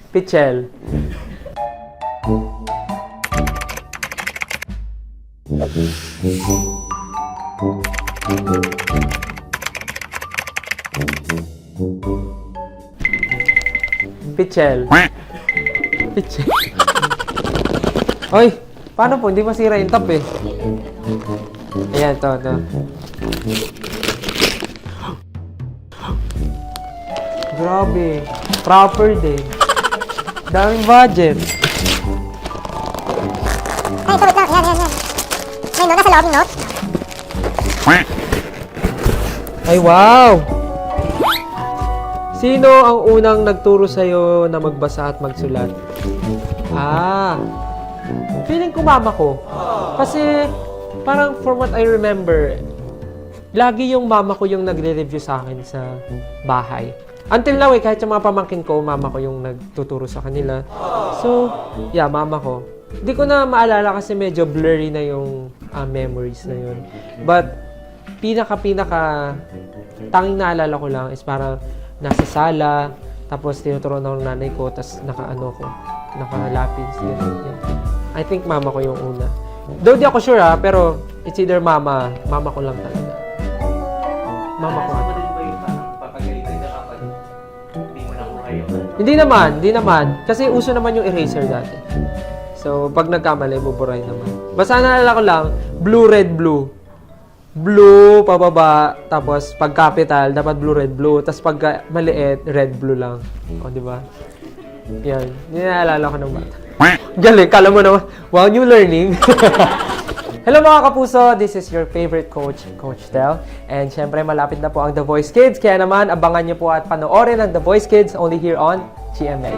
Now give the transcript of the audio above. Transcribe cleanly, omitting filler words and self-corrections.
Pichel. Pichel. Pichel. Oy, paano po? Hindi masira yung top eh. Ayan, to. Grabe. Proper din. Daming budget. Ay, ito, wait lang. Yan. Ngayon, nasa lobby, no? Ay, wow! Sino ang unang nagturo sa'yo na magbasa at magsulat? Feeling ko mama ko. Kasi, parang from what I remember, lagi yung mama ko yung nagre-review sa akin sa bahay. Until now, kahit yung mga pamangkin ko, mama ko yung nagtuturo sa kanila. So, yeah, mama ko. Hindi ko na maalala kasi medyo blurry na yung memories na yun. But, pinaka tanging naalala ko lang is parang nasa sala, tapos tinuturuan ako ng nanay ko, tapos nakalapis. I think mama ko yung una. Though di ako sure pero it's either mama ko lang talaga. Mama ko. Hindi naman. Kasi uso naman yung eraser dati. So, pag nagkamali, buburay naman. Basta naalala ko lang, blue, red, blue. Blue, pababa, tapos pag capital, dapat blue, red, blue. Tapos pag maliit, red, blue lang. O, di ba? Yan. Hindi naalala ko ng bata. Galing, kala mo naman, wow, new learning. Hello mga kapuso, this is your favorite coach, Coach Tel. And syempre, malapit na po ang The Voice Kids. Kaya naman, abangan niyo po at panoorin ang The Voice Kids only here on GMA.